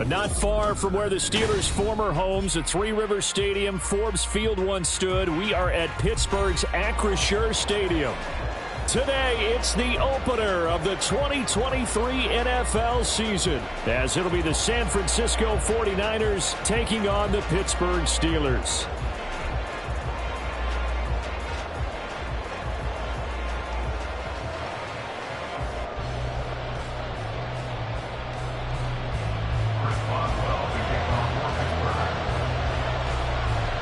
Not far from where the Steelers' former homes at Three Rivers Stadium, Forbes Field once stood, we are at Pittsburgh's Acrisure Stadium. Today, it's the opener of the 2023 NFL season, as it'll be the San Francisco 49ers taking on the Pittsburgh Steelers.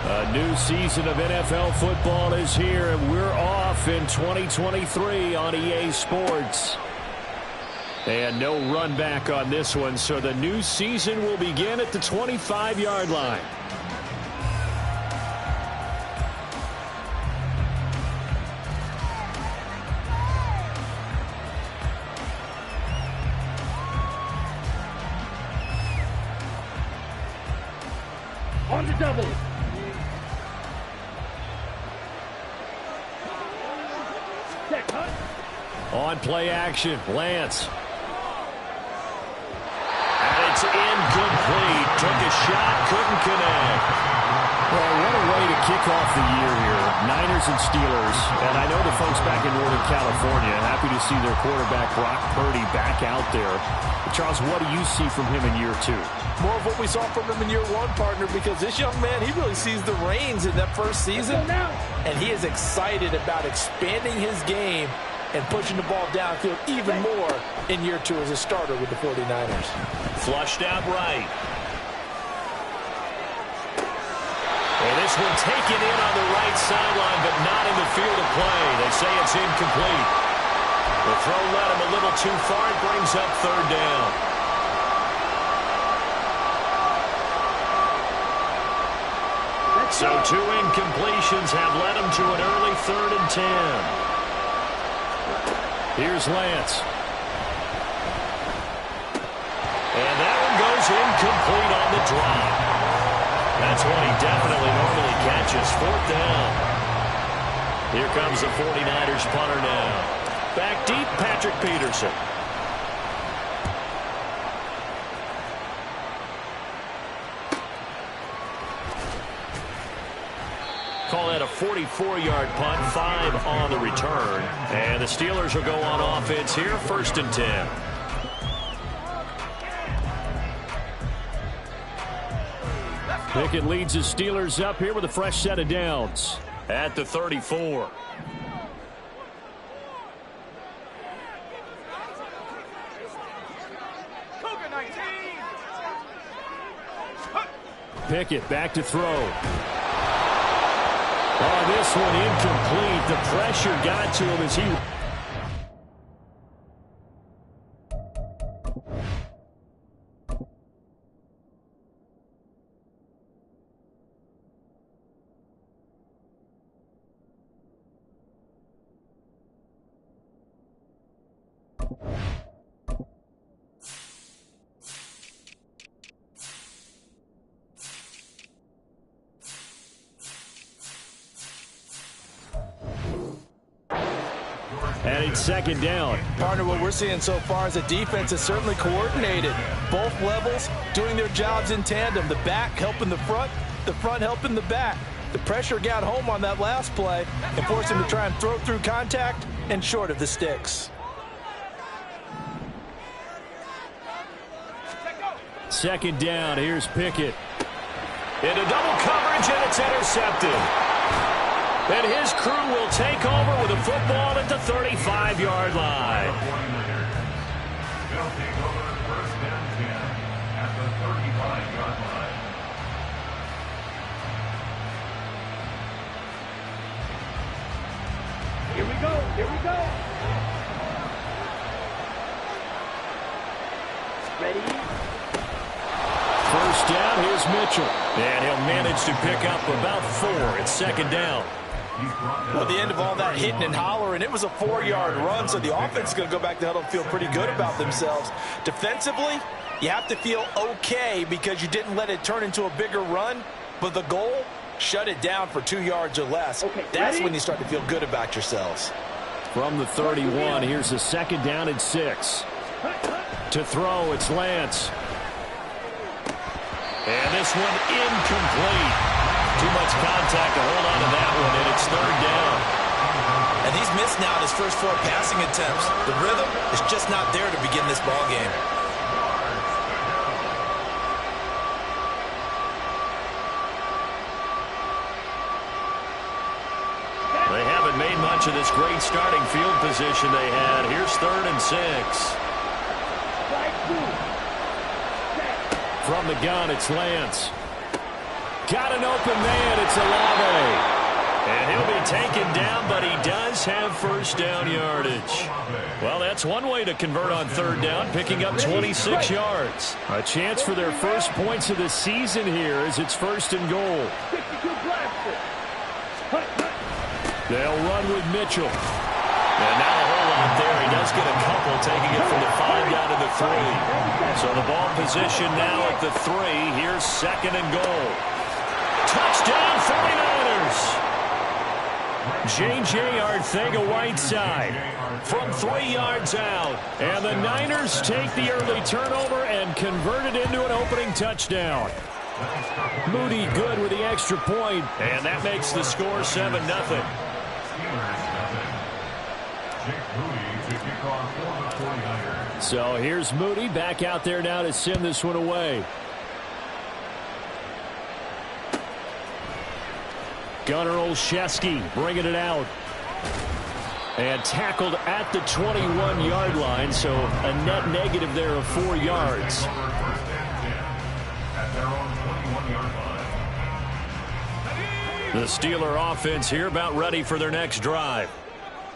A new season of NFL football is here, and we're off in 2023 on EA Sports. And no run back on this one, so the new season will begin at the 25-yard line. On the double. On play action, Lance. And it's incomplete. Took a shot, couldn't connect. Well, what a way to kick off the year here. Niners and Steelers. And I know the folks back in Northern California happy to see their quarterback Brock Purdy back out there. But Charles, what do you see from him in year two? More of what we saw from him in year one, partner, because this young man, he really sees the reins in that first season. And he is excited about expanding his game and pushing the ball downfield even more in year two as a starter with the 49ers. Flushed out right. And this one taken in on the right sideline, but not in the field of play. They say it's incomplete. The throw led him a little too far. It brings up third down. So two incompletions have led him to an early 3rd and 10. Here's Lance. And that one goes incomplete on the drop. That's one he definitely normally catches. 4th down. Here comes the 49ers punter now. Back deep, Patrick Peterson. Call that a 44-yard punt, 5 on the return. And the Steelers will go on offense here, 1st and 10. Pickett leads the Steelers up here with a fresh set of downs at the 34. Pickett back to throw. Oh, this one incomplete. The pressure got to him as he... And it's 2nd down. Partner, what we're seeing so far is the defense is certainly coordinated. Both levels doing their jobs in tandem. The back helping the front helping the back. The pressure got home on that last play and forced him to try and throw through contact and short of the sticks. 2nd down. Here's Pickett. Into double coverage, and it's intercepted. And his crew will take over with a football at the 35-yard line. They'll take over 1st and 10 at the 35-yard line. Here we go. Here we go. Ready? 1st down. Here's Mitchell. And he'll manage to pick up about 4. It's 2nd down. Well, at the end of all that hitting and hollering, it was a 4-yard run, so the offense is going to go back to huddle and feel pretty good about themselves. Defensively, you have to feel okay because you didn't let it turn into a bigger run, but the goal, shut it down for 2 yards or less. Okay, that's when you start to feel good about yourselves. From the 31, here's a 2nd down and 6. To throw, it's Lance. And this one incomplete. Too much contact to hold on to that one, and it's third down. And he's missed now in his first 4 passing attempts. The rhythm is just not there to begin this ball game. They haven't made much of this great starting field position they had. Here's 3rd and 6. From the gun, it's Lance. Got an open man. It's Olave. And he'll be taken down, but he does have first down yardage. Well, that's one way to convert on 3rd down, picking up 26 yards. A chance for their first points of the season here as it's 1st and goal. They'll run with Mitchell. And now a whole lot there. He does get a couple, taking it from the 5 down to the 3. So the ball position now at the 3. Here's 2nd and goal. Touchdown 49ers. J.J. Arcega-Whiteside from 3 yards out. And the Niners take the early turnover and convert it into an opening touchdown. Moody good with the extra point, and that makes the score 7-0. So here's Moody back out there now to send this one away. Gunnar Olszewski bringing it out. And tackled at the 21-yard line, so a net negative there of 4 yards. The Steeler offense here about ready for their next drive.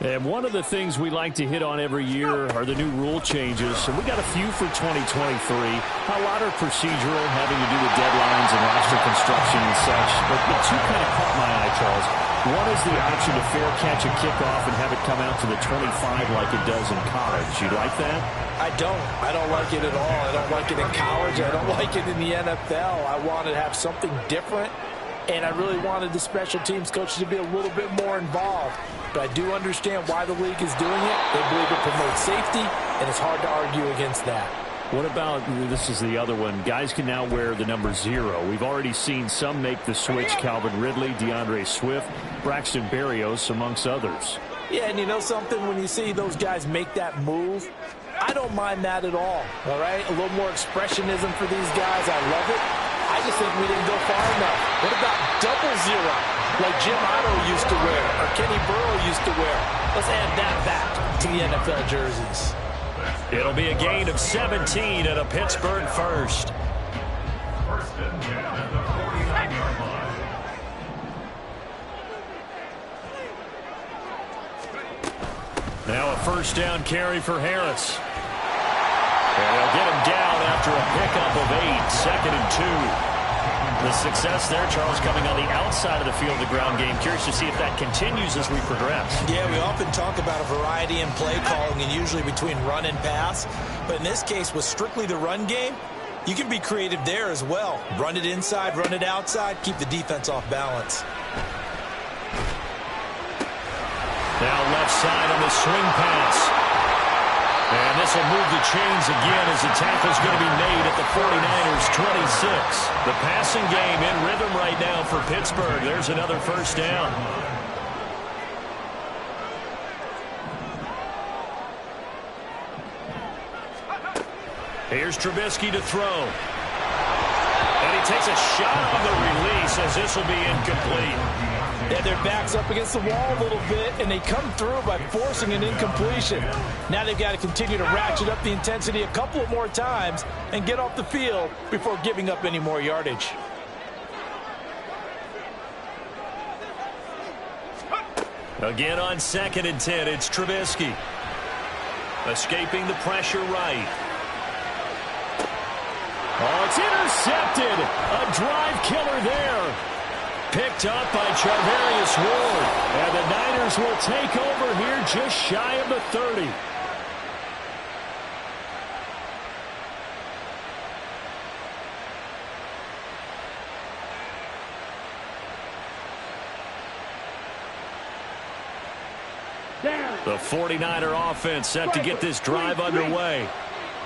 And one of the things we like to hit on every year are the new rule changes. And we got a few for 2023. A lot are procedural, having to do with deadlines and roster construction and such. But the 2 kind of caught my eye, Charles. One is the option to fair catch a kickoff and have it come out to the 25 like it does in college. You like that? I don't. I don't like it at all. I don't like it in college. I don't like it in the NFL. I want to have something different. And I really wanted the special teams coaches to be a little bit more involved. But I do understand why the league is doing it. They believe it promotes safety, and it's hard to argue against that. What about, this is the other one, guys can now wear the number 0. We've already seen some make the switch, Calvin Ridley, DeAndre Swift, Braxton Berrios, amongst others. Yeah, and you know something? When you see those guys make that move, I don't mind that at all right? A little more expressionism for these guys. I love it. I just think we didn't go far enough. What about double 0, like Jim Otto used to wear or Kenny Burrow used to wear? Let's add that back to the NFL jerseys. It'll be a gain of 17 at a Pittsburgh first. Now a first down carry for Harris. And they'll get him down after a pickup of 8, 2nd and 2. The success there, Charles, coming on the outside of the field, the ground game. Curious to see if that continues as we progress. Yeah, we often talk about a variety in play calling and usually between run and pass. But in this case, with strictly the run game, you can be creative there as well. Run it inside, run it outside, keep the defense off balance. Now left side on the swing pass. And this will move the chains again as the tackle is going to be made at the 49ers 26. The passing game in rhythm right now for Pittsburgh. There's another first down. Here's Trubisky to throw. And he takes a shot on the release as this will be incomplete. Yeah, their back's up against the wall a little bit, and they come through by forcing an incompletion. Now they've got to continue to ratchet up the intensity a couple of more times and get off the field before giving up any more yardage. Again on 2nd and 10, it's Trubisky. Escaping the pressure right. Oh, it's intercepted. A drive killer there. Picked up by Charvarius Ward. And the Niners will take over here just shy of the 30. The 49er offense set to get this drive underway.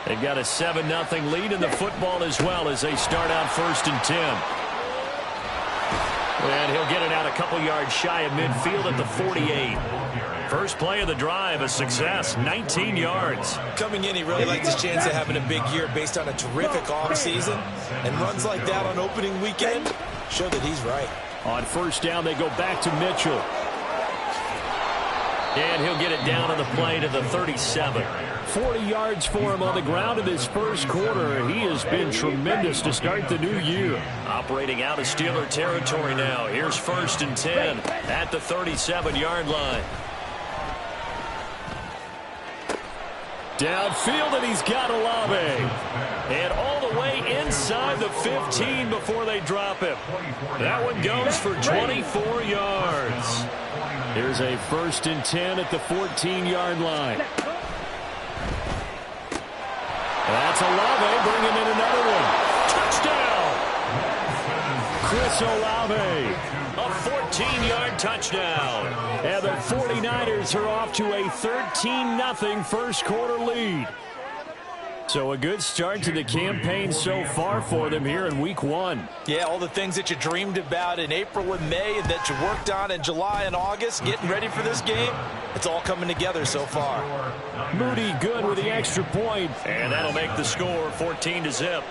They've got a 7-0 lead in the football as well as they start out 1st and 10. And he'll get it out a couple yards shy of midfield at the 48. First play of the drive, a success, 19 yards. Coming in, he really liked his chance of having a big year based on a terrific offseason. And runs like that on opening weekend show that he's right. On 1st down, they go back to Mitchell. And he'll get it down on the play to the 37. 40 yards for him on the ground in his first quarter. He has been tremendous to start the new year. Operating out of Steeler territory now. Here's 1st and 10 at the 37-yard line. Downfield, and he's got Olave. And all the way inside the 15 before they drop him. That one goes for 24 yards. Here's a 1st and 10 at the 14-yard line. That's Olave bringing in another one. Touchdown! Chris Olave. A 14-yard touchdown. And the 49ers are off to a 13-0 first quarter lead. So a good start to the campaign so far for them here in week 1. Yeah, all the things that you dreamed about in April and May and that you worked on in July and August, getting ready for this game, it's all coming together so far. Moody good with the extra point. And that'll make the score 14-0.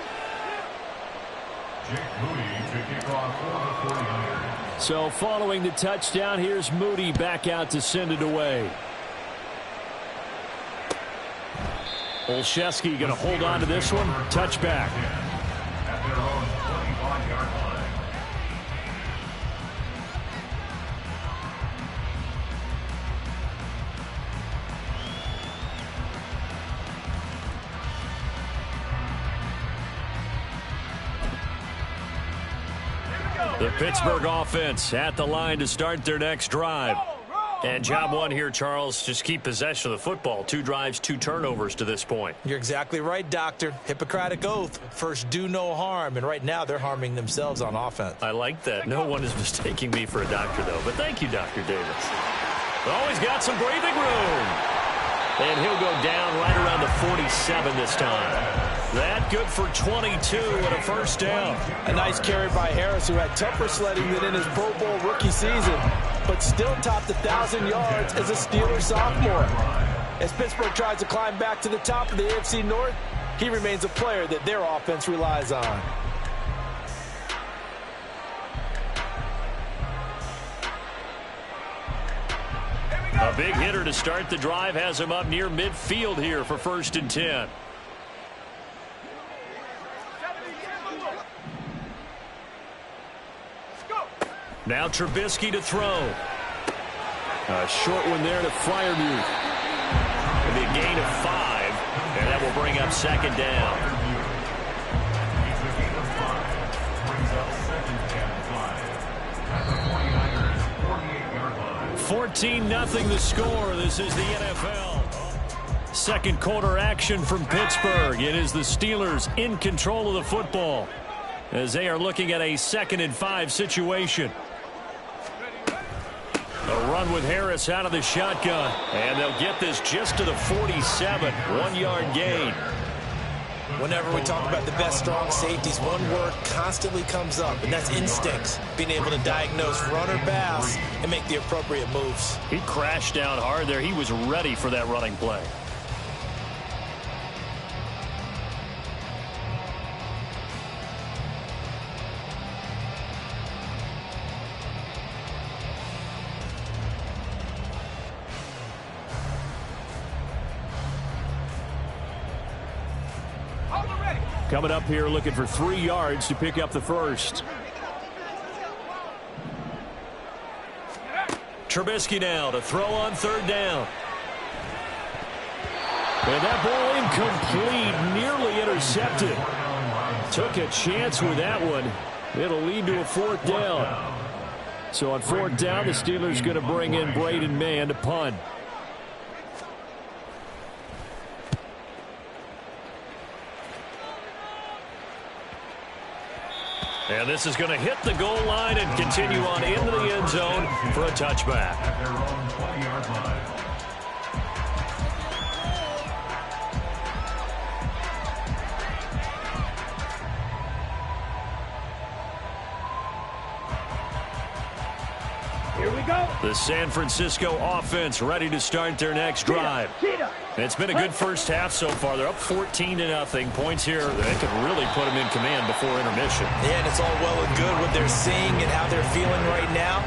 So following the touchdown, here's Moody back out to send it away. Olszewski going to hold on to this one. Touchback. The Pittsburgh offense at the line to start their next drive. And job one here, Charles, just keep possession of the football. 2 drives, 2 turnovers to this point. You're exactly right, Doctor. Hippocratic oath. First, do no harm. And right now, they're harming themselves on offense. I like that. No one is mistaking me for a doctor, though. But thank you, Dr. Davis. Oh, he's got some breathing room. And he'll go down right around the 47 this time. That good for 22 and a 1st down. A nice carry by Harris, who had tougher sledding than in his Pro Bowl rookie season, but still topped 1,000 yards as a Steeler sophomore. As Pittsburgh tries to climb back to the top of the AFC North, he remains a player that their offense relies on. A big hitter to start the drive has him up near midfield here for 1st and 10. Now Trubisky to throw. A short one there to Freiermuth. It'll be a gain of 5, and that will bring up 2nd down. 14-0 the score. This is the NFL. Second quarter action from Pittsburgh. It is the Steelers in control of the football as they are looking at a 2nd and 5 situation. A run with Harris out of the shotgun. And they'll get this just to the 47. 1-yard gain. Whenever we talk about the best strong safeties, one word constantly comes up, and that's instincts. Being able to diagnose run or pass and make the appropriate moves. He crashed down hard there. He was ready for that running play. Coming up here looking for 3 yards to pick up the first. Trubisky now to throw on 3rd down. And that ball incomplete, nearly intercepted. Took a chance with that one. It'll lead to a 4th down. So on 4th down, the Steelers going to bring in Braden Mann to punt. And this is going to hit the goal line and continue on into the end zone for a touchback. Here we go. The San Francisco offense ready to start their next drive. It's been a good first half so far. They're up 14-0. Points here that could really put them in command before intermission. Yeah, and it's all well and good what they're seeing and how they're feeling right now.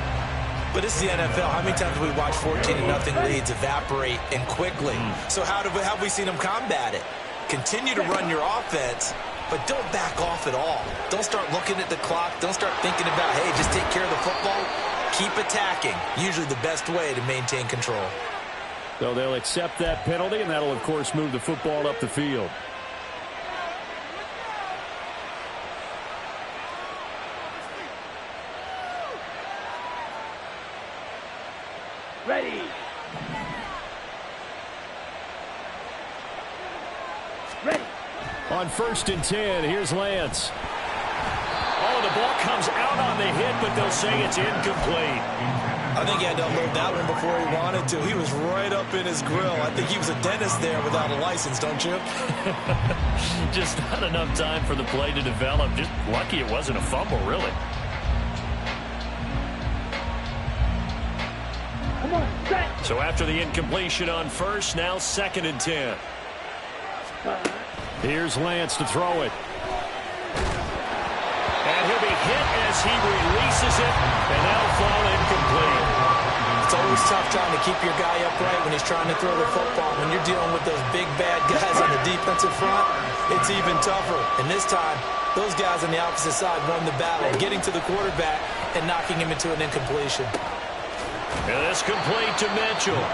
But this is the NFL. How many times have we watched 14-0 leads evaporate and quickly? So how have we seen them combat it? Continue to run your offense, but don't back off at all. Don't start looking at the clock. Don't start thinking about, hey, just take care of the football. Keep attacking. Usually the best way to maintain control. So they'll accept that penalty, and that'll, of course, move the football up the field. Ready. Ready. On 1st and 10, here's Lance. Oh, the ball comes out on the hit, but they'll say it's incomplete. I think he had to unload that one before he wanted to. He was right up in his grill. I think he was a dentist there without a license, don't you? Just not enough time for the play to develop. Just lucky it wasn't a fumble, really. Come on, set. So after the incompletion on 1st, now 2nd and 10. Here's Lance to throw it. And he'll be hit as he releases it, and that'll fall incomplete. It's always tough trying to keep your guy upright when he's trying to throw the football. When you're dealing with those big, bad guys on the defensive front, it's even tougher. And this time, those guys on the opposite side won the battle, getting to the quarterback and knocking him into an incompletion. And that's complete to Mitchell.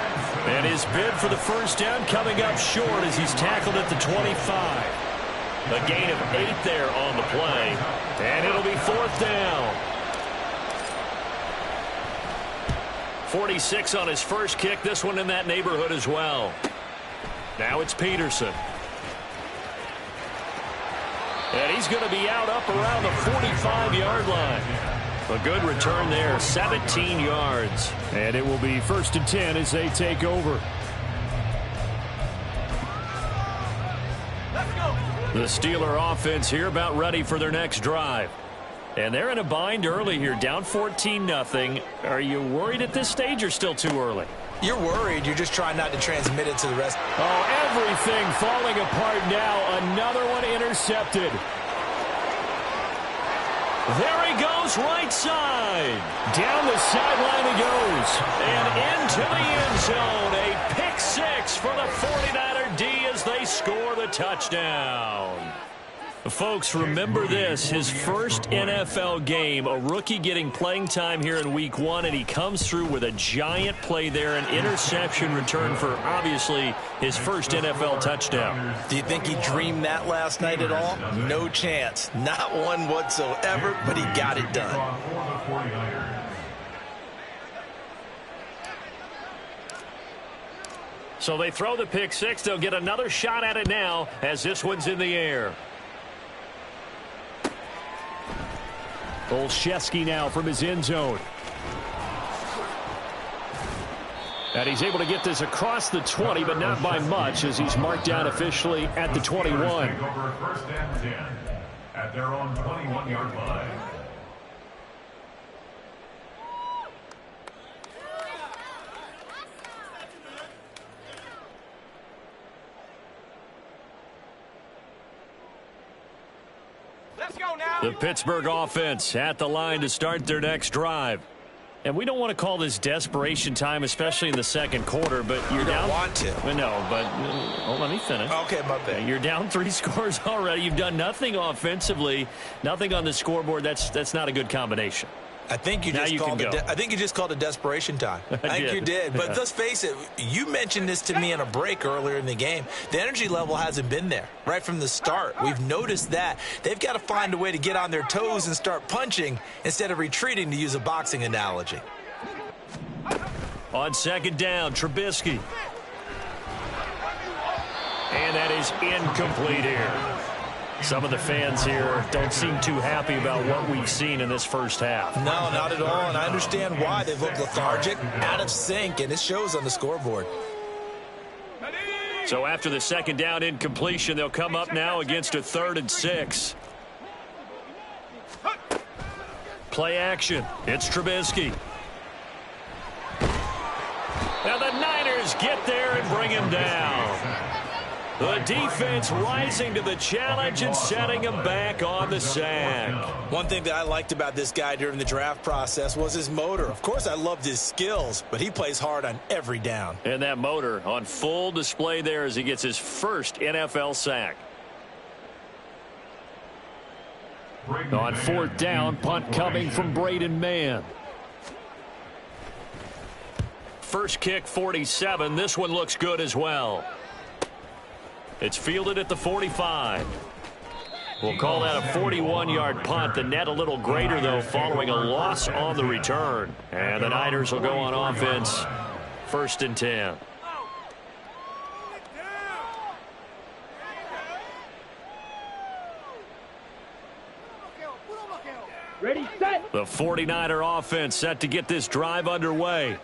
And his bid for the first down coming up short as he's tackled at the 25. A gain of 8 there on the play. And it'll be 4th down. 46 on his first kick. This one in that neighborhood as well. Now it's Peterson. And he's going to be out up around the 45-yard line. A good return there, 17 yards. And it will be 1st and 10 as they take over. The Steeler offense here about ready for their next drive. And they're in a bind early here, down 14-0. Are you worried at this stage or still too early? You're worried. You're just trying not to transmit it to the rest. Oh, everything falling apart now. Another one intercepted. There he goes, right side. Down the sideline he goes. And into the end zone. A pick six for the 49er D as they score the touchdown. Folks, remember this, his first NFL game, a rookie getting playing time here in week 1, and he comes through with a giant play there, an interception return for, obviously, his first NFL touchdown. Do you think he dreamed that last night at all? No chance. Not one whatsoever, but he got it done. So they throw the pick six. They'll get another shot at it now as this one's in the air. Olszewski now from his end zone. And he's able to get this across the 20, but not by much as he's marked down officially at the 21. First and 10 at their own 21-yard line. The Pittsburgh offense at the line to start their next drive. And we don't want to call this desperation time, especially in the second quarter, but you're down. You don't want to. No, but let me finish. Okay, my bad. You're down 3 scores already. You've done nothing offensively, nothing on the scoreboard. That's not a good combination. I think you just called it desperation time. I think you did. But let's face it, you mentioned this to me in a break earlier in the game. The energy level hasn't been there right from the start. We've noticed that. They've got to find a way to get on their toes and start punching instead of retreating, to use a boxing analogy. On second down, Trubisky. And that is incomplete here. Some of the fans here don't seem too happy about what we've seen in this first half. No, not at all, and I understand why. They look lethargic, out of sync, and it shows on the scoreboard. So after the second down incompletion, they'll come up now against a 3rd and 6. Play action. It's Trubisky. Now the Niners get there and bring him down. The defense rising to the challenge and setting him back on the sack. One thing that I liked about this guy during the draft process was his motor. Of course, I loved his skills, but he plays hard on every down. And that motor on full display there as he gets his first NFL sack. On fourth down, punt coming from Braden Mann. First kick, 47. This one looks good as well. It's fielded at the 45. We'll call that a 41-yard punt. The net a little greater, though, following a loss on the return. And the Niners will go on offense. First and 10. Ready, set. The 49er offense set to get this drive underway.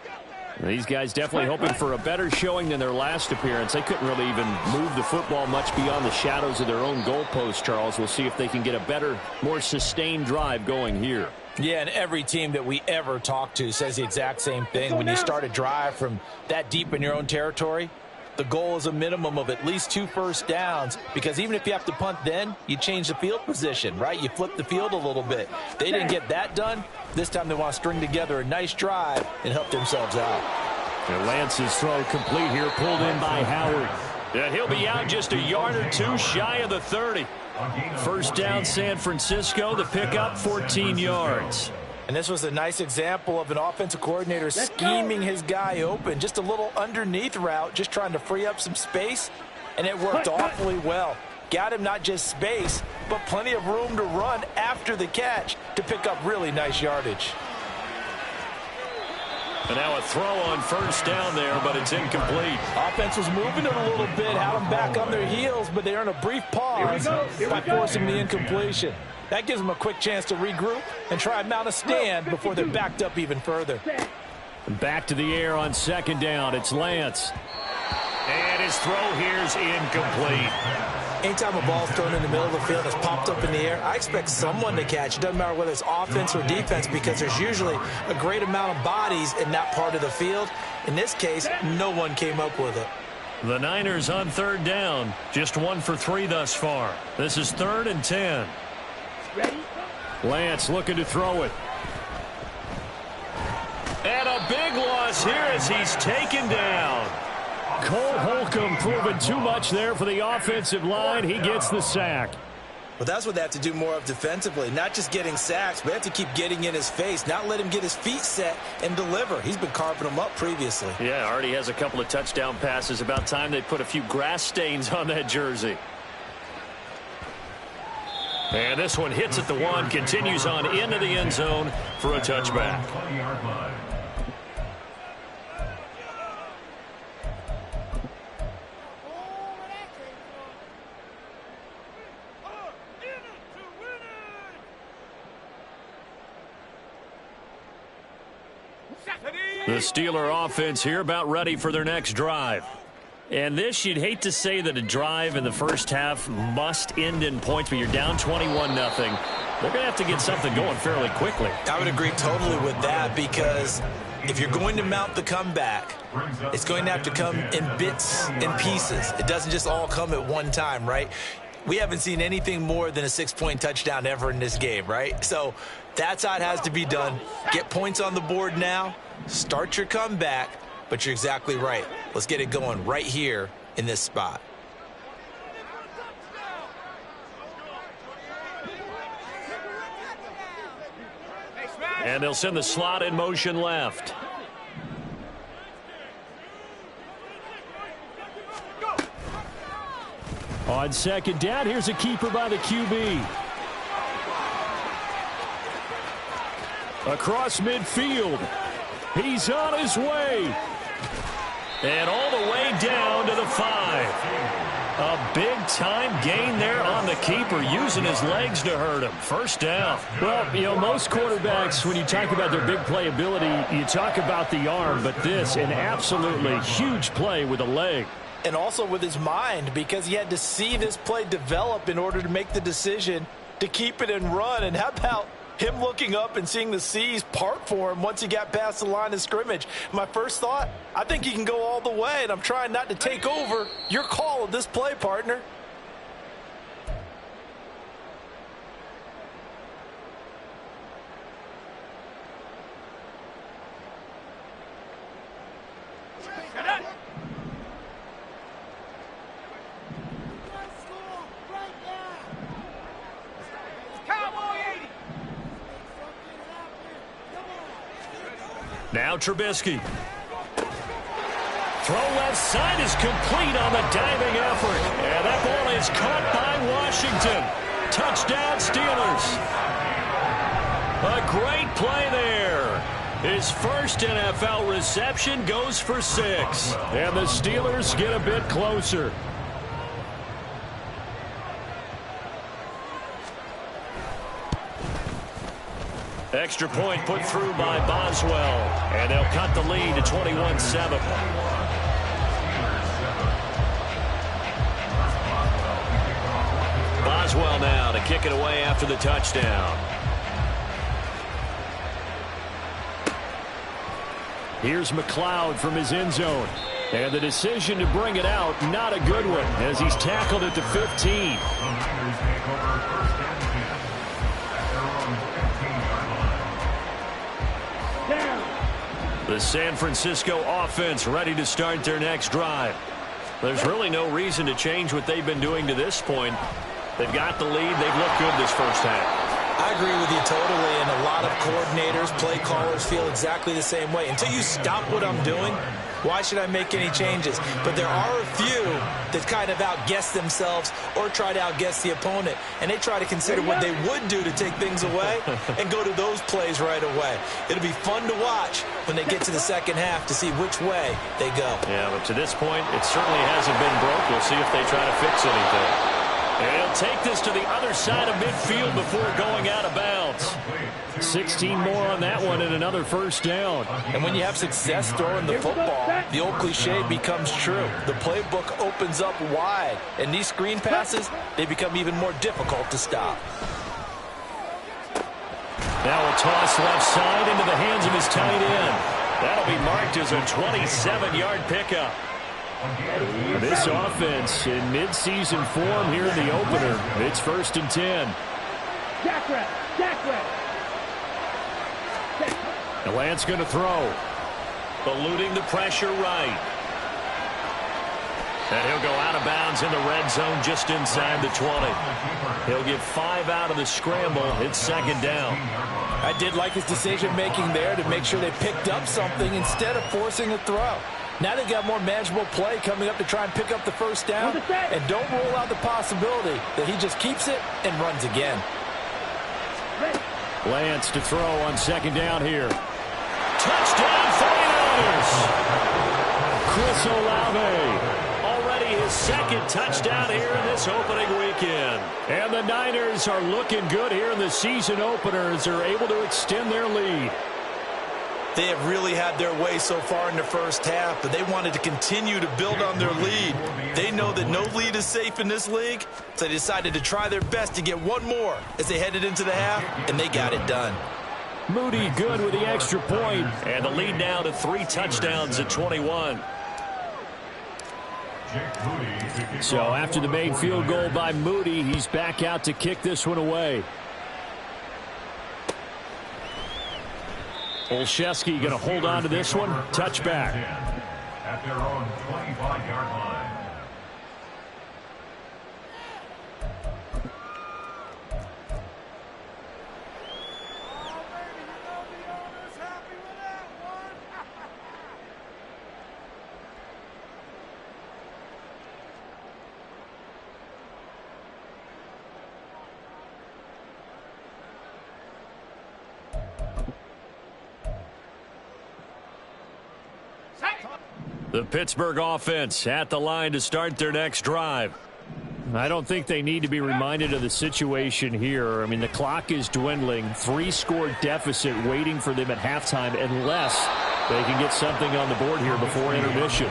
These guys definitely hoping for a better showing than their last appearance. They couldn't really even move the football much beyond the shadows of their own goalpost, Charles. We'll see if they can get a better, more sustained drive going here. Yeah, and every team that we ever talk to says the exact same thing. When you start a drive from that deep in your own territory, the goal is a minimum of at least 2 first downs, because even if you have to punt then, you change the field position, right? You flip the field a little bit. They didn't get that done. This time they want to string together a nice drive and help themselves out. And Lance's throw complete here, pulled in by Howard. And he'll be out just a yard or two shy of the 30. First down, San Francisco. The pickup, 14 yards. And this was a nice example of an offensive coordinator scheming his guy open. Just a little underneath route, just trying to free up some space, and it worked awfully well. Got him not just space, but plenty of room to run after the catch to pick up really nice yardage. And now a throw on first down there, but it's incomplete. Offense was moving it a little bit, had them back on their heels, but they earned a brief pause by forcing the incompletion. That gives them a quick chance to regroup and try and mount a stand before they're backed up even further. Back to the air on second down. It's Lance. And his throw here's incomplete. Anytime a ball's thrown in the middle of the field that's popped up in the air, I expect someone to catch. It doesn't matter whether it's offense or defense, because there's usually a great amount of bodies in that part of the field. In this case, no one came up with it. The Niners on third down. Just 1 for 3 thus far. This is 3rd and 10. Ready. Lance looking to throw it. And a big loss here as he's taken down. Cole Holcomb proving too much there for the offensive line. He gets the sack. Well, that's what they have to do more of defensively. Not just getting sacks, but they have to keep getting in his face, not let him get his feet set and deliver. He's been carving them up previously. Yeah, already has a couple of touchdown passes. About time they put a few grass stains on that jersey. And this one hits at the 1, continues on into the end zone for a touchback. The Steeler offense here about ready for their next drive. And this, you'd hate to say that a drive in the first half must end in points, but you're down 21-0. They're going to have to get something going fairly quickly. I would agree totally with that, because if you're going to mount the comeback, it's going to have to come in bits and pieces. It doesn't just all come at one time, right? We haven't seen anything more than a 6-point touchdown ever in this game, right? So that's how it has to be done. Get points on the board now, start your comeback, but you're exactly right. Let's get it going right here in this spot. And they'll send the slot in motion left. On second down, here's a keeper by the QB. Across midfield. He's on his way. And all the way down to the 5. A big-time gain there on the keeper, using his legs to hurt him. First down. Well, you know, most quarterbacks, when you talk about their big playability, you talk about the arm, but this, an absolutely huge play with a leg. And also with his mind, because he had to see this play develop in order to make the decision to keep it and run. And how about Him looking up and seeing the seas part for him once he got past the line of scrimmage. My first thought, I think he can go all the way, and I'm trying not to take over. Your call of this play, partner. Now Trubisky. Throw left side is complete on the diving effort. And that ball is caught by Washington. Touchdown Steelers. A great play there. His first NFL reception goes for 6. And the Steelers get a bit closer. Extra point put through by Boswell. And they'll cut the lead to 21-7. Boswell now to kick it away after the touchdown. Here's McLeod from his end zone. And the decision to bring it out, not a good one, as he's tackled at the 15. The San Francisco offense ready to start their next drive. There's really no reason to change what they've been doing to this point. They've got the lead. They've looked good this first half. I agree with you totally, and a lot of coordinators, play callers feel exactly the same way. Until you stop what I'm doing, why should I make any changes? But there are a few that kind of outguess themselves or try to outguess the opponent, and they try to consider what they would do to take things away and go to those plays right away. It'll be fun to watch when they get to the second half to see which way they go. Yeah, but to this point, it certainly hasn't been broke. We'll see if they try to fix anything. And he'll take this to the other side of midfield before going out of bounds. 16 more on that one and another first down. And when you have success throwing the football, the old cliche becomes true. The playbook opens up wide. And these screen passes, they become even more difficult to stop. Now a toss left side into the hands of his tight end. That'll be marked as a 27-yard pickup. This offense in midseason form here in the opener. It's 1st and 10. And Lance going to throw. Eluding the pressure right. And he'll go out of bounds in the red zone just inside the 20. He'll get 5 out of the scramble. It's 2nd down. I did like his decision-making there to make sure they picked up something instead of forcing a throw. Now they've got more manageable play coming up to try and pick up the first down. And don't rule out the possibility that he just keeps it and runs again. Lance to throw on 2nd down here. Touchdown 49ers! Chris Olave. Already his 2nd touchdown here in this opening weekend. And the Niners are looking good here in the season opener as they're able to extend their lead. They have really had their way so far in the first half, but they wanted to continue to build on their lead. They know that no lead is safe in this league, so they decided to try their best to get one more as they headed into the half, and they got it done. Moody good with the extra point, and the lead now to 3 touchdowns at 21. So after the main field goal by Moody, he's back out to kick this one away. Olszewski going to hold on to this one. Touchback. At their own 25-yard line. The Pittsburgh offense at the line to start their next drive. I don't think they need to be reminded of the situation here. I mean, the clock is dwindling. 3-score deficit waiting for them at halftime unless They can get something on the board here before intermission.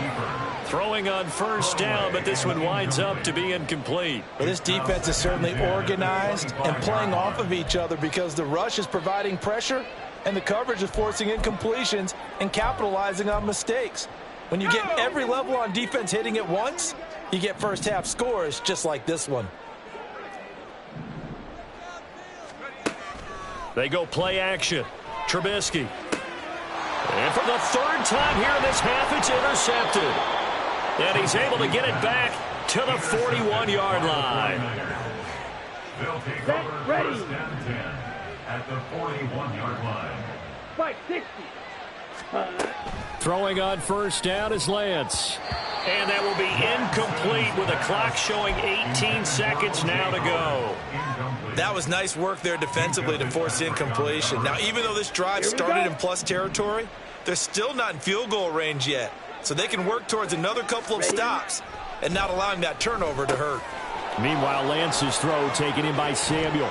Throwing on first down, but this one winds up to be incomplete. Well, this defense is certainly organized and playing off of each other because the rush is providing pressure and the coverage is forcing incompletions and capitalizing on mistakes. When you get every level on defense hitting at once, you get first half scores just like this one. They go play action. Trubisky. And for the third time here in this half, it's intercepted. And he's able to get it back to the 41-yard line. They'll take Set, over ready. first and 10 at the 41-yard line. 560. Throwing on first down is Lance. And that will be incomplete with a clock showing 18 seconds now to go. That was nice work there defensively to force incompletion. Now, even though this drive started in plus territory, they're still not in field goal range yet. So they can work towards another couple of stops and not allowing that turnover to hurt. Meanwhile, Lance's throw taken in by Samuel.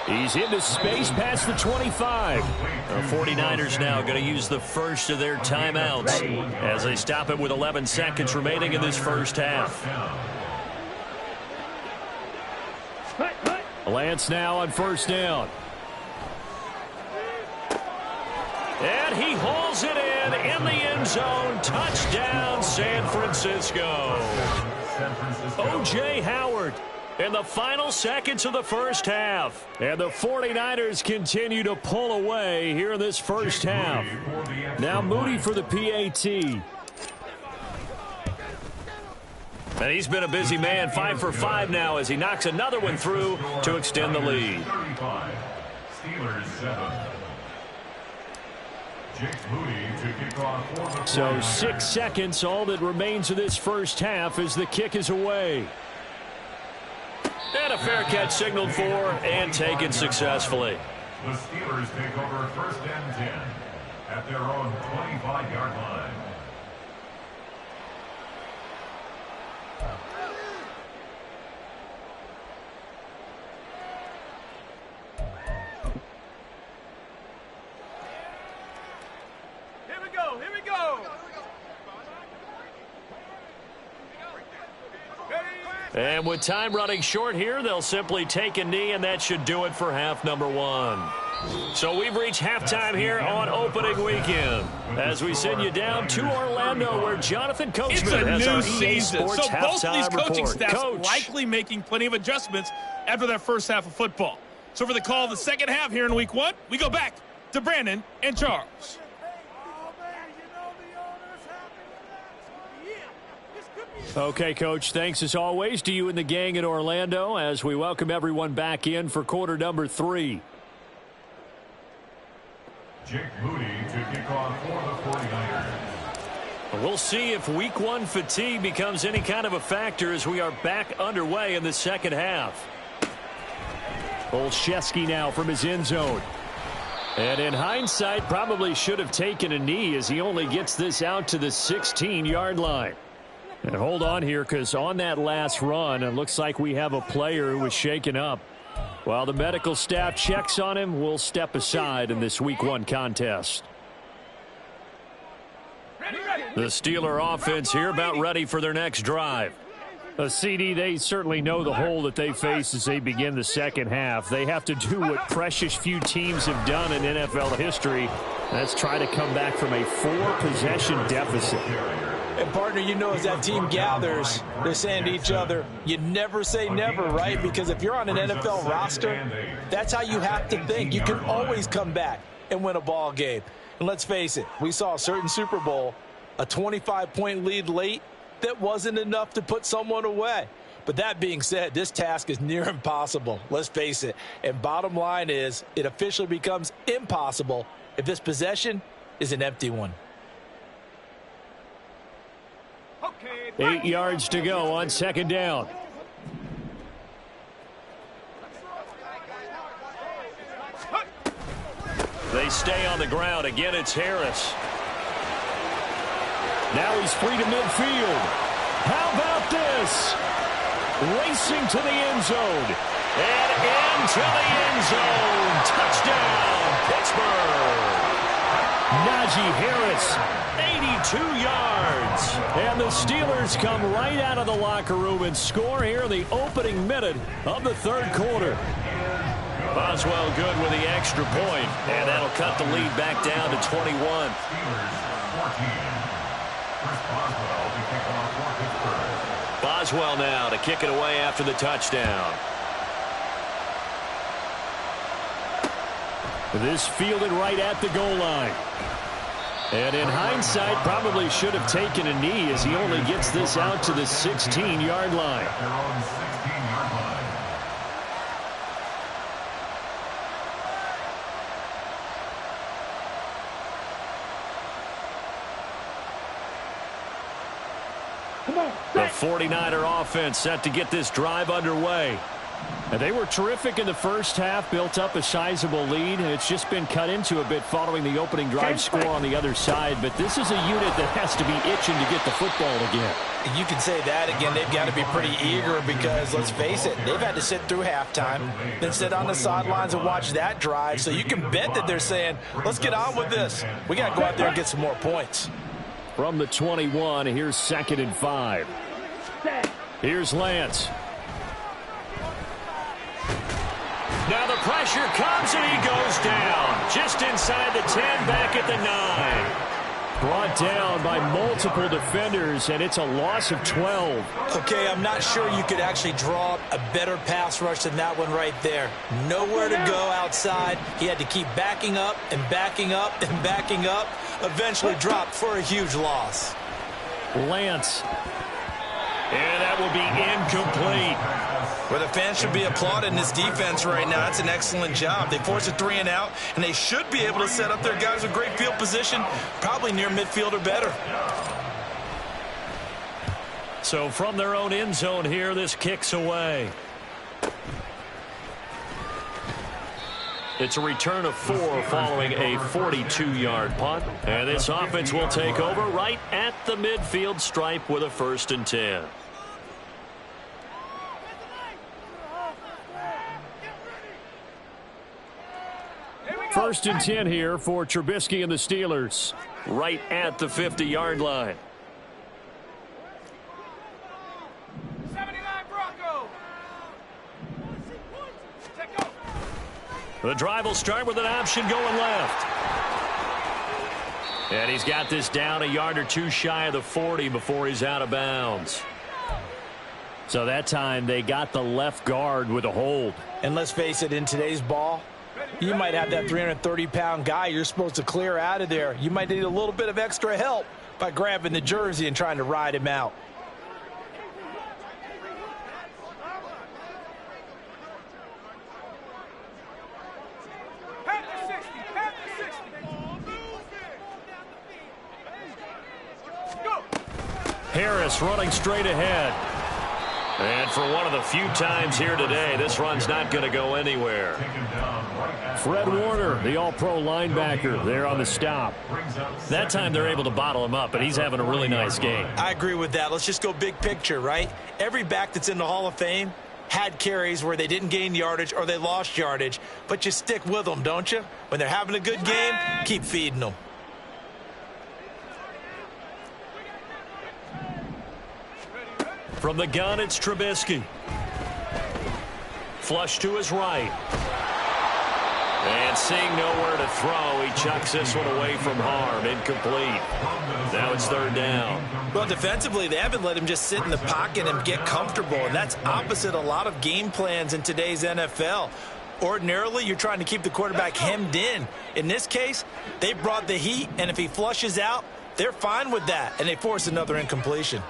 He's into space past the 25. The 49ers now going to use the first of their timeouts as they stop it with 11 seconds remaining in this first half. Lance now on first down. And he hauls it in the end zone. Touchdown, San Francisco. O.J. Howard in the final seconds of the first half. And the 49ers continue to pull away here in this first half. Now Moody for the PAT. And he's been a busy man, 5 for 5 now as he knocks another one through to extend the lead. Steelers 7. Jake Moody to kick off for the 49ers. So 6 seconds, all that remains of this first half as the kick is away. And a fair catch signaled for and taken successfully. The Steelers take over first and 10 at their own 25-yard line. Here we go. And with time running short here, they'll simply take a knee, and that should do it for half number one. So we've reached halftime here on opening weekend as we send you down to Orlando where Jonathan Coachman has our EA Sports so both of these halftime coaching report. staffs Coach. likely making plenty of adjustments after that first half of football. So for the call of the second half here in week one, we go back to Brandon and Charles. Okay, Coach, thanks as always to you and the gang in Orlando as we welcome everyone back in for quarter number 3. Jake Moody to kick off for the 49ers. We'll see if week one fatigue becomes any kind of a factor as we are back underway in the second half. Olszewski now from his end zone. And in hindsight, probably should have taken a knee as he only gets this out to the 16-yard line. And hold on here because on that last run, it looks like we have a player who was shaken up. While the medical staff checks on him, we'll step aside in this week one contest. The Steeler offense here about ready for their next drive. CD, they certainly know the hole that they face as they begin the second half. They have to do what precious few teams have done in NFL history. That's try to come back from a 4-possession deficit. And, partner, you know as that team gathers, they're saying to each other, you never say never, right? Because if you're on an NFL roster, that's how you have to think. You can always come back and win a ball game. And let's face it, we saw a certain Super Bowl, a 25-point lead late, that wasn't enough to put someone away. But that being said, this task is near impossible. Let's face it. And bottom line is, it officially becomes impossible if this possession is an empty one. 8 yards to go on second down. They stay on the ground. Again, it's Harris. Now he's free to midfield. How about this? Racing to the end zone. And into the end zone. Touchdown, Pittsburgh. Najee Harris, 82 yards. And the Steelers come right out of the locker room and score here in the opening minute of the third quarter. Boswell good with the extra point, and that'll cut the lead back down to 21. Steelers 14. Chris Boswell to kick off for Pittsburgh. Boswell now to kick it away after the touchdown. This fielded right at the goal line. And in hindsight, probably should have taken a knee as he only gets this out to the 16-yard line. At their own 16-yard line. Come on. The 49er offense set to get this drive underway. And they were terrific in the first half, built up a sizable lead, and it's just been cut into a bit following the opening drive score on the other side. But this is a unit that has to be itching to get the football again. You can say that again. They've got to be pretty eager because, let's face it, they've had to sit through halftime, then sit on the sidelines and watch that drive. So you can bet that they're saying, let's get on with this. We got to go out there and get some more points. From the 21, here's 2nd and 5. Here's Lance. Now the pressure comes and he goes down. Just inside the 10, back at the 9. Brought down by multiple defenders, and it's a loss of 12. Okay, I'm not sure you could actually draw a better pass rush than that one right there. Nowhere to go outside. He had to keep backing up and backing up and backing up. Eventually dropped for a huge loss. Lance. And that will be incomplete. Well, the fans should be applauding this defense right now. It's an excellent job. They forced a 3 and out, and they should be able to set up their guys with great field position, probably near midfield or better. So from their own end zone here, this kicks away. It's a return of 4 following a 42-yard punt. And this offense will take over right at the midfield stripe with a 1st and 10. First and 10 here for Trubisky and the Steelers. Right at the 50-yard line. 79 Bronco. The drive will start with an option going left. And he's got this down a yard or two shy of the 40 before he's out of bounds. So that time they got the left guard with a hold. And let's face it, in today's ball, you might have that 330-pound guy you're supposed to clear out of there. You might need a little bit of extra help by grabbing the jersey and trying to ride him out. Harris running straight ahead. And for one of the few times here today, this run's not going to go anywhere. Fred Warner, the all-pro linebacker, there on the stop. That time they're able to bottle him up, and he's having a really nice game. I agree with that. Let's just go big picture, right? Every back that's in the Hall of Fame had carries where they didn't gain yardage or they lost yardage, but you stick with them, don't you? When they're having a good game, keep feeding them. From the gun, it's Trubisky. Flush to his right. And seeing nowhere to throw, he chucks this one away from harm. Incomplete. Now it's 3rd down. Well, defensively, they haven't let him just sit in the pocket and get comfortable, and that's opposite a lot of game plans in today's NFL. Ordinarily, you're trying to keep the quarterback hemmed in. In this case, they brought the heat, and if he flushes out, they're fine with that, and they force another incompletion.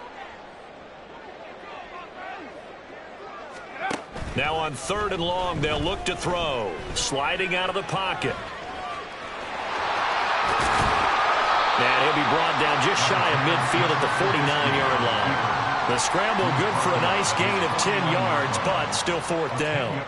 Now on 3rd and long, they'll look to throw. Sliding out of the pocket. And he'll be brought down just shy of midfield at the 49-yard line. The scramble good for a nice gain of 10 yards, but still 4th down.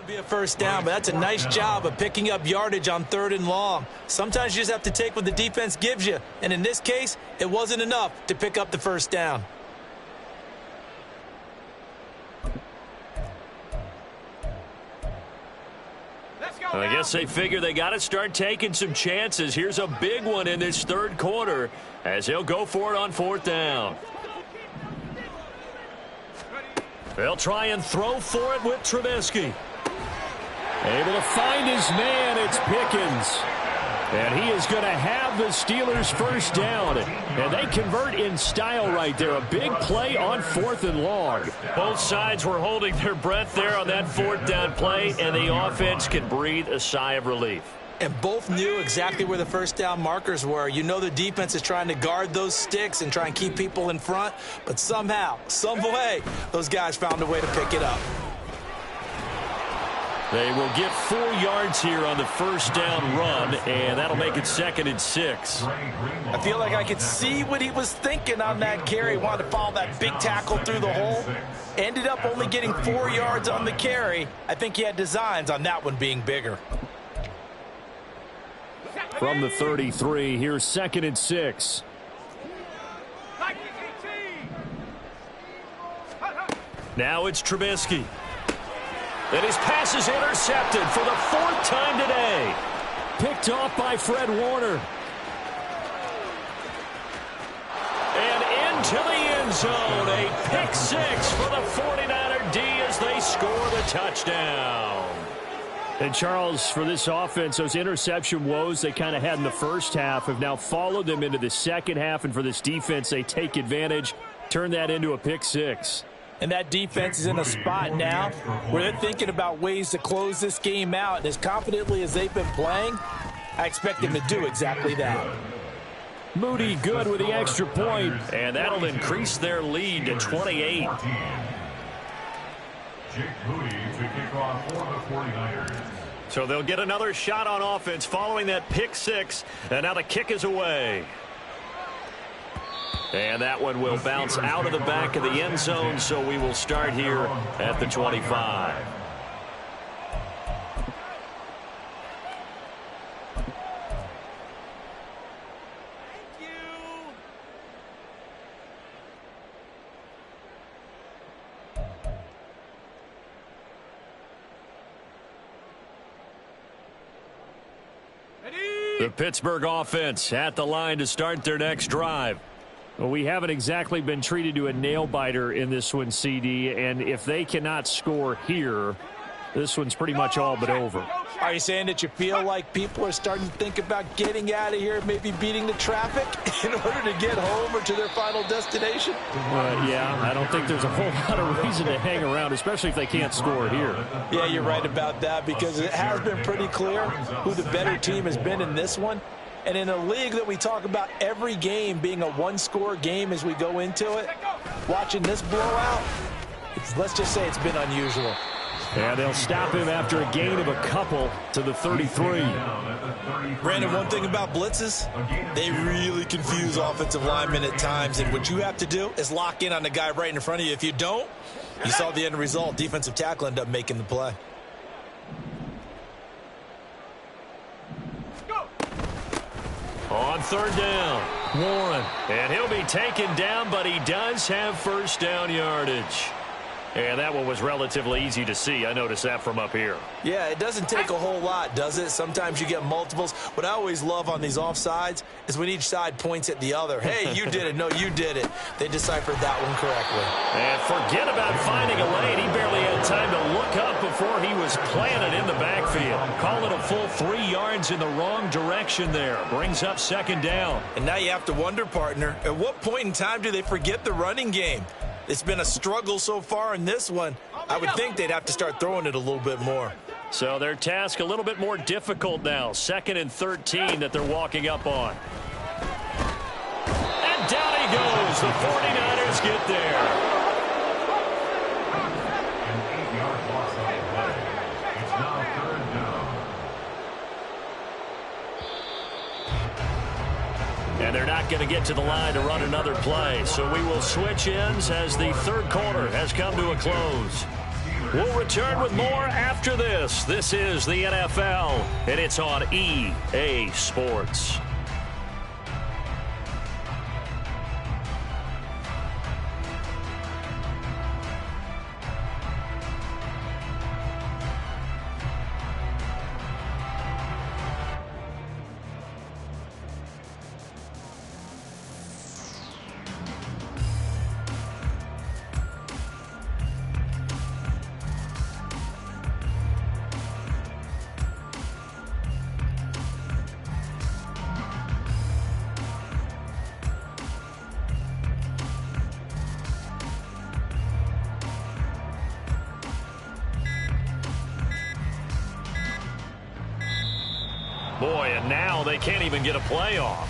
Be a first down, but that's a nice job of picking up yardage on 3rd and long. Sometimes you just have to take what the defense gives you, and in this case, it wasn't enough to pick up the first down. I guess they figure they got to start taking some chances. Here's a big one in this 3rd quarter as he'll go for it on 4th down. They'll try and throw for it with Trubisky. Able to find his man. It's Pickens. And he is going to have the Steelers first down. And they convert in style right there. A big play on 4th and long. Both sides were holding their breath there on that 4th down play, and the offense can breathe a sigh of relief. And both knew exactly where the first down markers were. You know the defense is trying to guard those sticks and try and keep people in front. But somehow, some way, those guys found a way to pick it up. They will get 4 yards here on the first down run, and that'll make it 2nd and 6. I feel like I could see what he was thinking on that carry. Wanted to follow that big tackle through the hole. Ended up only getting 4 yards on the carry. I think he had designs on that one being bigger. From the 33, here's 2nd and 6. Now it's Trubisky. And his pass is intercepted for the 4th time today. Picked off by Fred Warner. And into the end zone. A pick 6 for the 49er D as they score the touchdown. And Charles, for this offense, those interception woes they kind of had in the first half have now followed them into the second half. And for this defense, they take advantage, turn that into a pick 6. And that defense is in a spot now where they're thinking about ways to close this game out. And as confidently as they've been playing, I expect them to do exactly that. Moody good with the extra point, and that'll increase their lead to 28. Jake Moody to kick off for the 49ers. So they'll get another shot on offense following that pick 6, and now the kick is away. And that one will bounce out of the back of the end zone, so we will start here at the 25. The Pittsburgh offense at the line to start their next drive. Well, we haven't exactly been treated to a nail-biter in this one, CD, and if they cannot score here, this one's pretty much all but over. Are you saying that you feel like people are starting to think about getting out of here, maybe beating the traffic in order to get home or to their final destination? Yeah, I don't think there's a whole lot of reason to hang around, especially if they can't score here. Yeah, you're right about that, because it has been pretty clear who the better team has been in this one. And in a league that we talk about every game being a one-score game as we go into it, watching this blowout, let's just say it's been unusual. And they'll stop him after a gain of a couple to the 33. Brandon, one thing about blitzes, they really confuse offensive linemen at times. And what you have to do is lock in on the guy right in front of you. If you don't, you saw the end result. Defensive tackle ended up making the play. On 3rd down, Warren. And he'll be taken down, but he does have first down yardage. And that one was relatively easy to see. I noticed that from up here. Yeah, it doesn't take a whole lot, does it? Sometimes you get multiples. What I always love on these offsides is when each side points at the other. Hey, you did it. No, you did it. They deciphered that one correctly. And forget about finding a lane. He barely had time to look up before he was planted in the backfield. Call it a full 3 yards in the wrong direction there. Brings up 2nd down. And now you have to wonder, partner, at what point in time do they forget the running game? It's been a struggle so far in this one. I would think they'd have to start throwing it a little bit more. So their task a little bit more difficult now. 2nd and 13 that they're walking up on. And down he goes. The 49ers get there. An 8-yard loss on the play. It's now 3rd down. And they're not going to get to the line to run another play. So we will switch ends as the 3rd quarter has come to a close. We'll return with more after this. This is the NFL, and it's on EA Sports. Boy, and now they can't even get a playoff.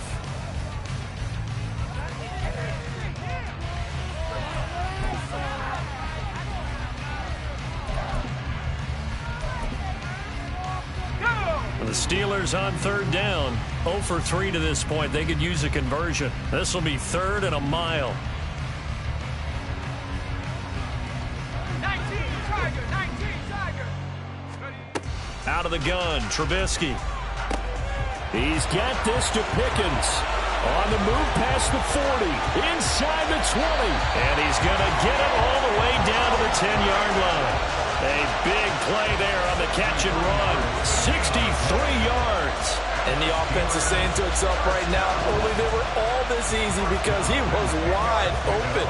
The Steelers on third down. 0 for 3 to this point. They could use a conversion. This will be 3rd and a mile. 19 Tiger. Out of the gun, Trubisky. He's got this to Pickens. On the move past the 40. Inside the 20. And he's going to get it all the way down to the 10-yard line. A big play there on the catch and run. 63 yards. And the offense is saying to itself right now, only they were all this easy because he was wide open.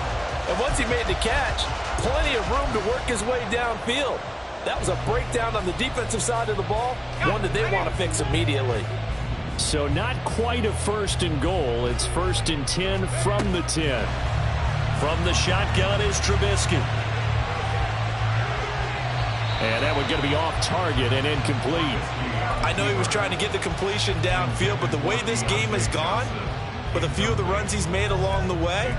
And once he made the catch, plenty of room to work his way downfield. That was a breakdown on the defensive side of the ball, one that they want to fix immediately. So not quite a 1st and goal. It's 1st and 10 from the 10. From the shotgun is Trubisky. And that one's going to be off target and incomplete. I know he was trying to get the completion downfield, but the way this game has gone, with a few of the runs he's made along the way,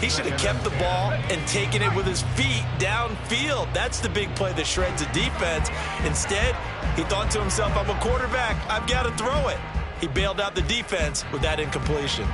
he should have kept the ball and taken it with his feet downfield. That's the big play that shreds a defense. Instead, he thought to himself, I'm a quarterback. I've got to throw it. He bailed out the defense with that incompletion.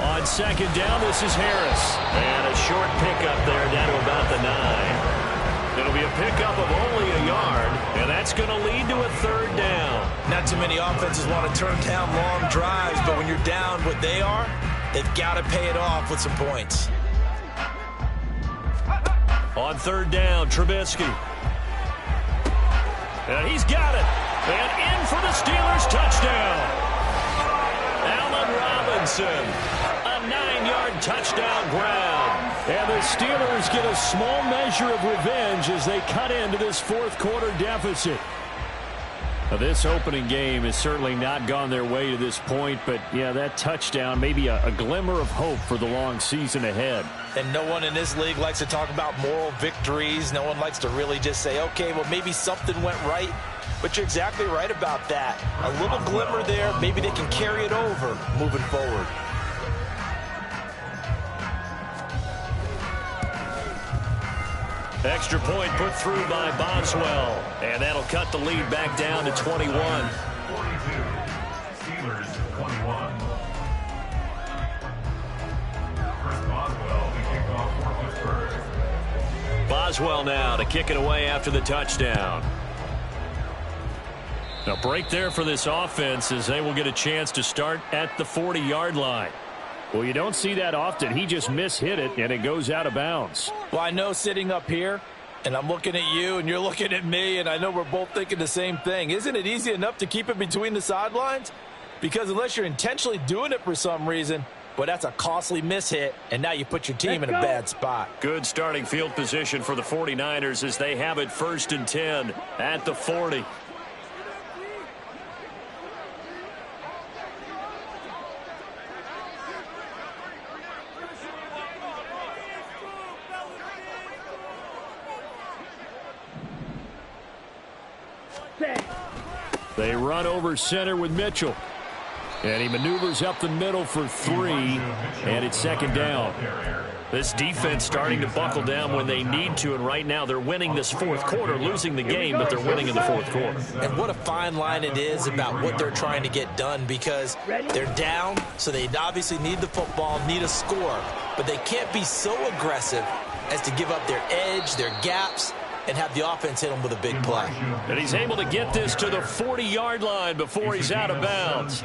On 2nd down, this is Harris. And a short pickup there down to about the 9. It'll be a pickup of only a yard, and that's going to lead to a 3rd down. Not too many offenses want to turn down long drives, but when you're down what they are, they've got to pay it off with some points. On 3rd down, Trubisky. And he's got it. And in for the Steelers touchdown. Allen Robinson. A 9-yard touchdown grab. And the Steelers get a small measure of revenge as they cut into this 4th quarter deficit. Now, this opening game has certainly not gone their way to this point, but yeah, that touchdown, maybe a glimmer of hope for the long season ahead. And no one in this league likes to talk about moral victories. No one likes to really just say, okay, well, maybe something went right. But you're exactly right about that. A little glimmer there. Maybe they can carry it over moving forward. Extra point put through by Boswell. And that'll cut the lead back down to 21. 42. Steelers 21. Chris Boswell, the kickoff for Pittsburgh. Boswell now to kick it away after the touchdown. Now, break there for this offense as they will get a chance to start at the 40-yard line. Well, you don't see that often. He just mishit it, and it goes out of bounds. Well, I know sitting up here, and I'm looking at you, and you're looking at me, and I know we're both thinking the same thing. Isn't it easy enough to keep it between the sidelines? Because unless you're intentionally doing it for some reason, well, that's a costly mishit, and now you put your team in a bad spot. Good starting field position for the 49ers as they have it 1st and 10 at the 40. They run over center with Mitchell. And he maneuvers up the middle for 3, and it's 2nd down. This defense starting to buckle down when they need to, and right now they're winning this 4th quarter, losing the game, but they're winning in the 4th quarter. And what a fine line it is about what they're trying to get done, because they're down, so they obviously need the football, need a score. but they can't be so aggressive as to give up their edge, their gaps, and have the offense hit them with a big play. And he's able to get this to the 40-yard line before he's out of bounds.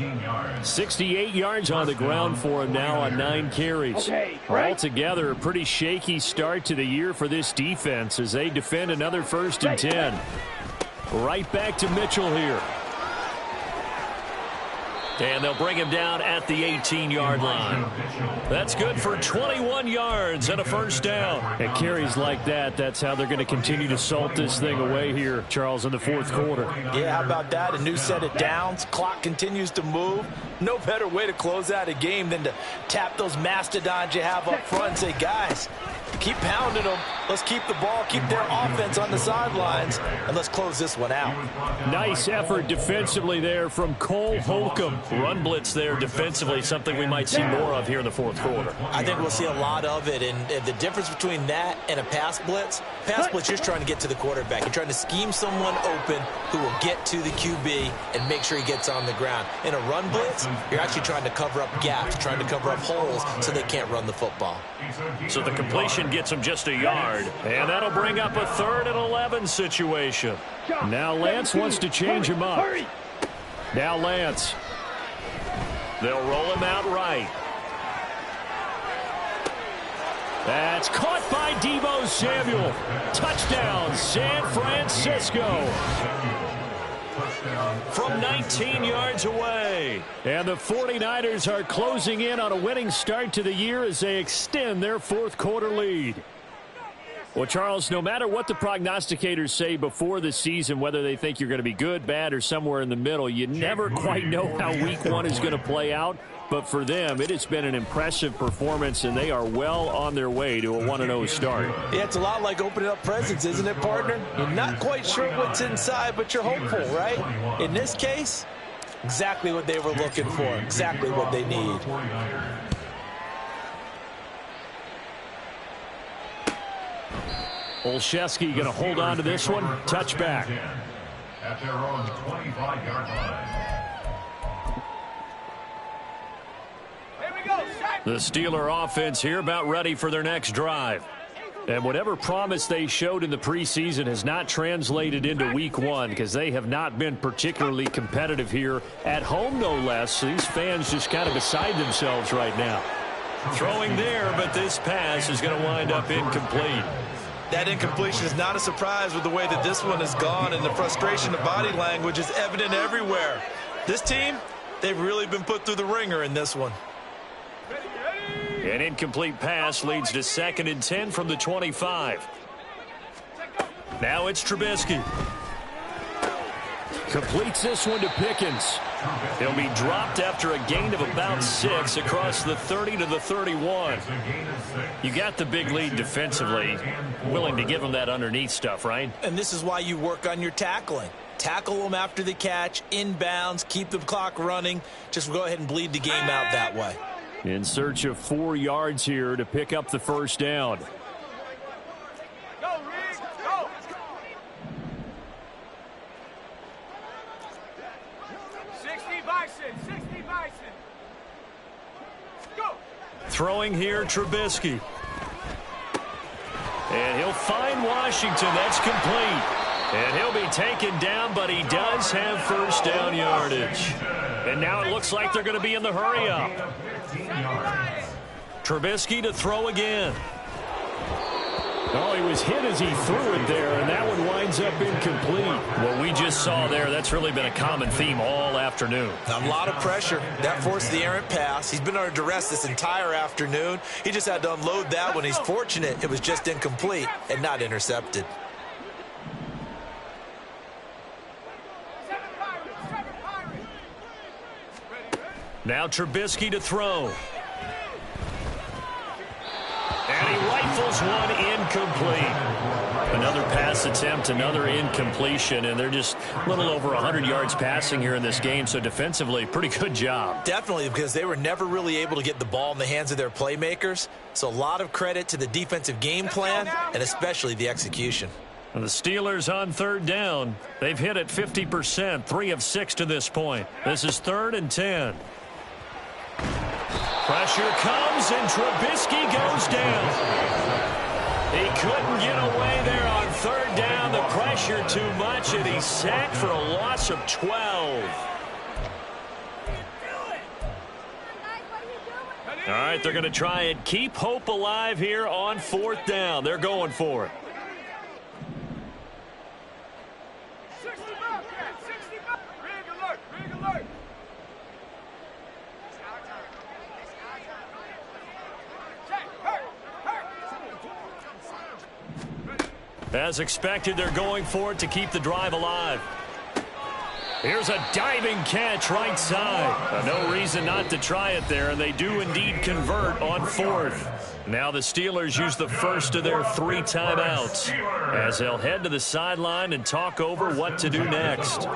68 yards on the ground for him now on 9 carries. Altogether, a pretty shaky start to the year for this defense as they defend another 1st and 10. Right back to Mitchell here. And they'll bring him down at the 18-yard line. That's good for 21 yards and a 1st down. And carries like that, that's how they're going to continue to salt this thing away here, Charles, in the 4th quarter. Yeah, how about that? A new set of downs. Clock continues to move. No better way to close out a game than to tap those mastodons you have up front and say, guys, keep pounding them. Let's keep the ball, keep their offense on the sidelines, and let's close this one out. Nice effort defensively there from Cole Holcomb. Run blitz there defensively, something we might see more of here in the 4th quarter. I think we'll see a lot of it, and the difference between that and a pass blitz, you're just trying to get to the quarterback. You're trying to scheme someone open who will get to the QB and make sure he gets on the ground. In a run blitz, you're actually trying to cover up gaps, trying to cover up holes so they can't run the football. So the completion gets him just a yard, and that'll bring up a 3rd and 11 situation. Now Lance wants to change him up. Now Lance. They'll roll him out right. That's caught by Deebo Samuel. Touchdown, San Francisco. From 19 yards away. And the 49ers are closing in on a winning start to the year as they extend their 4th quarter lead. Well, Charles, no matter what the prognosticators say before the season, whether they think you're going to be good, bad, or somewhere in the middle, you never quite know how week 1 is going to play out. But for them, it has been an impressive performance, and they are well on their way to a 1-0 start. Yeah, it's a lot like opening up presents, isn't it, partner? You're not quite sure what's inside, but you're hopeful, right? In this case, exactly what they were looking for, exactly what they need. Olszewski going to hold on to this one. Touchback. At their own 25-yard line. The Steeler offense here about ready for their next drive. And whatever promise they showed in the preseason has not translated into week 1 because they have not been particularly competitive here at home, no less. So these fans just kind of beside themselves right now. Throwing there, but this pass is going to wind up incomplete. That incompletion is not a surprise with the way that this one has gone, and the frustration of body language is evident everywhere. This team, they've really been put through the ringer in this one. An incomplete pass leads to 2nd and 10 from the 25. Now it's Trubisky. Completes this one to Pickens. He'll be dropped after a gain of about 6 across the 30 to the 31. You got the big lead defensively. Willing to give them that underneath stuff, right? And this is why you work on your tackling. Tackle them after the catch, inbounds, keep the clock running. Just go ahead and bleed the game out that way. In search of 4 yards here to pick up the 1st down. Go, Rick, go. Go. Throwing here, Trubisky. And he'll find Washington. That's complete. And he'll be taken down, but he does have 1st down yardage. And now it looks like they're going to be in the hurry-up. Trubisky to throw again. Oh, he was hit as he threw it there, and that one winds up incomplete. What we just saw there, that's really been a common theme all afternoon. A lot of pressure. That forced the errant pass. He's been under duress this entire afternoon. He just had to unload that one. He's fortunate it was just incomplete and not intercepted. Now Trubisky to throw. And he rifles one incomplete. Another pass attempt, another incompletion, and they're just a little over 100 yards passing here in this game, so defensively, pretty good job. Definitely, because they were never really able to get the ball in the hands of their playmakers, so a lot of credit to the defensive game plan and especially the execution. And the Steelers on 3rd down. They've hit it 50%, 3 of 6 to this point. This is 3rd and 10. Pressure comes, and Trubisky goes down. He couldn't get away there on third down. The pressure too much, and he's sacked for a loss of 12. All right, they're going to try and keep hope alive here on fourth down. They're going for it. 60 back, 60 back. Rig alert, rig alert. As expected, they're going for it to keep the drive alive. Here's a diving catch right side. No reason not to try it there, and they do indeed convert on fourth. Now the Steelers use the first of their 3 timeouts as they'll head to the sideline and talk over what to do next.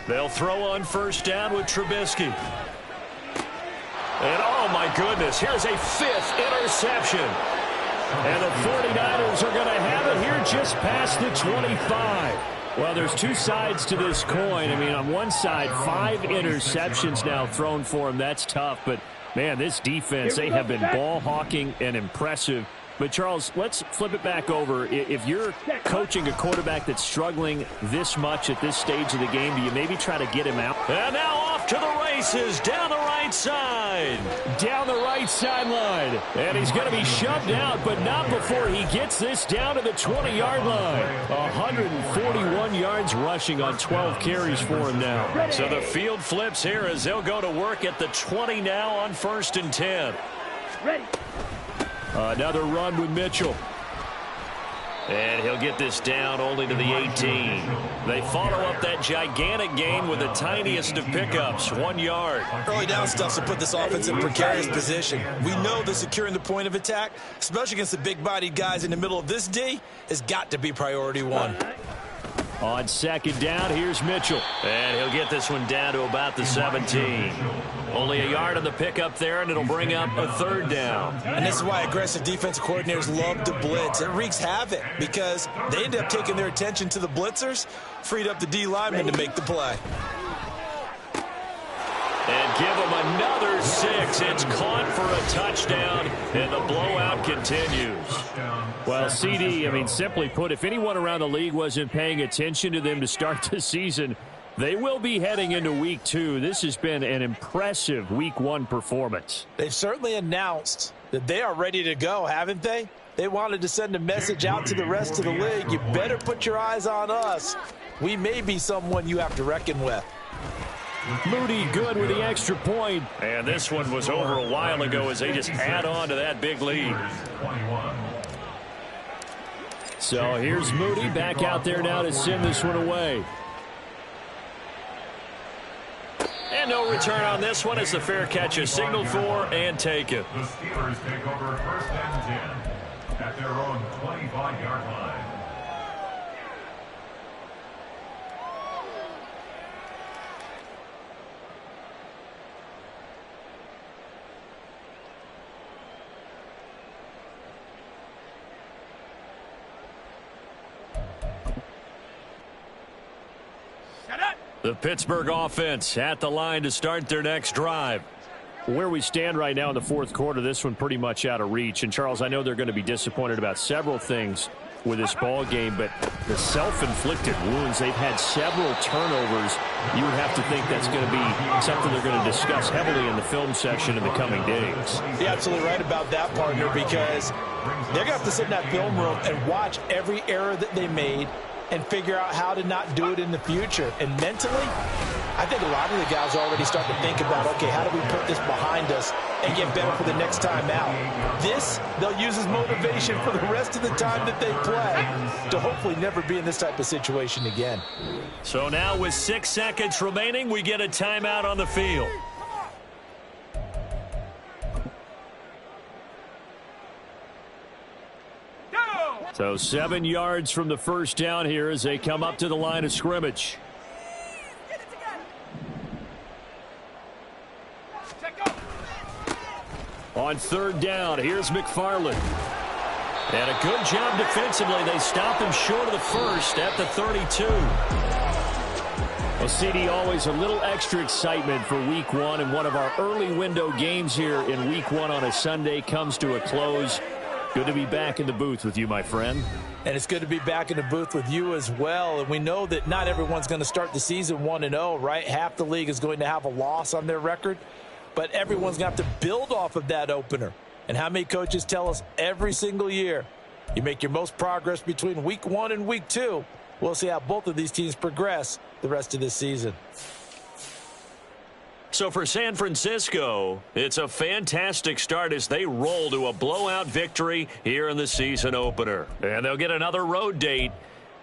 They'll throw on first down with Trubisky. And oh my goodness, here's a 5th interception. And the 49ers are going to have it here just past the 25. Well, there's 2 sides to this coin. I mean, on one side, 5 interceptions now thrown for him. That's tough. But, man, this defense, they have been ball hawking and impressive. But, Charles, let's flip it back over. If you're coaching a quarterback that's struggling this much at this stage of the game, do you maybe try to get him out? And now off to the races down the right side. Down the right sideline. And he's going to be shoved out, but not before he gets this down to the 20-yard line. 141 yards rushing on 12 carries for him now. So the field flips here as they'll go to work at the 20 now on 1st and 10. Ready. Another run with Mitchell. And he'll get this down only to the 18. They follow up that gigantic gain with the tiniest of pickups, 1 yard. Early down stuff to put this offense in precarious position. We know that securing the point of attack, especially against the big-bodied guys in the middle of this D, has got to be priority 1. On second down, here's Mitchell. And he'll get this one down to about the 17. Only a yard on the pickup there, and it'll bring up a 3rd down. And this is why aggressive defensive coordinators love to blitz. It wreaks havoc because they end up taking their attention to the blitzers, freed up the D lineman to make the play. And give him another 6. It's caught for a touchdown, and the blowout continues. Well, CD, I mean, simply put, if anyone around the league wasn't paying attention to them to start the season, they will be heading into week 2. This has been an impressive week 1 performance. They've certainly announced that they are ready to go, haven't they? They wanted to send a message out to the rest of the league. You better put your eyes on us. We may be someone you have to reckon with. Moody good with the extra point. And this one was over a while ago as they just add on to that big lead. So here's Moody back out there now to send this one away. And no return on this one as the fair catch is signaled for and taken. The Steelers take over 1st and 10 at their own 25-yard line. The Pittsburgh offense at the line to start their next drive. Where we stand right now in the 4th quarter, this one pretty much out of reach. And, Charles, I know they're going to be disappointed about several things with this ball game, but the self-inflicted wounds, they've had several turnovers. You would have to think that's going to be something they're going to discuss heavily in the film session in the coming days. You're absolutely right about that, partner, because they're going to have to sit in that film room and watch every error that they made and figure out how to not do it in the future. And mentally, I think a lot of the guys are already starting to think about, okay, how do we put this behind us and get better for the next time out? This, they'll use as motivation for the rest of the time that they play to hopefully never be in this type of situation again. So now with 6 seconds remaining, we get a timeout on the field. So 7 yards from the first down here as they come up to the line of scrimmage. On 3rd down, here's McFarland. And a good job defensively. They stop him short of the first at the 32. Well, CD, always a little extra excitement for Week 1, and one of our early window games here in Week 1 on a Sunday comes to a close. Good to be back in the booth with you, my friend. And it's good to be back in the booth with you as well. And we know that not everyone's going to start the season 1-0, right? Half the league is going to have a loss on their record. But everyone's going to have to build off of that opener. And how many coaches tell us every single year, you make your most progress between Week 1 and Week 2. We'll see how both of these teams progress the rest of this season. So for San Francisco, it's a fantastic start as they roll to a blowout victory here in the season opener. And they'll get another road date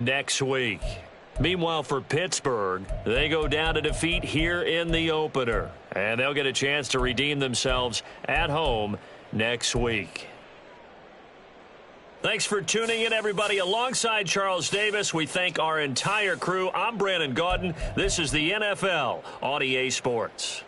next week. Meanwhile, for Pittsburgh, they go down to defeat here in the opener. And they'll get a chance to redeem themselves at home next week. Thanks for tuning in, everybody. Alongside Charles Davis, we thank our entire crew. I'm Brandon Gaudin. This is the NFL on EA Sports.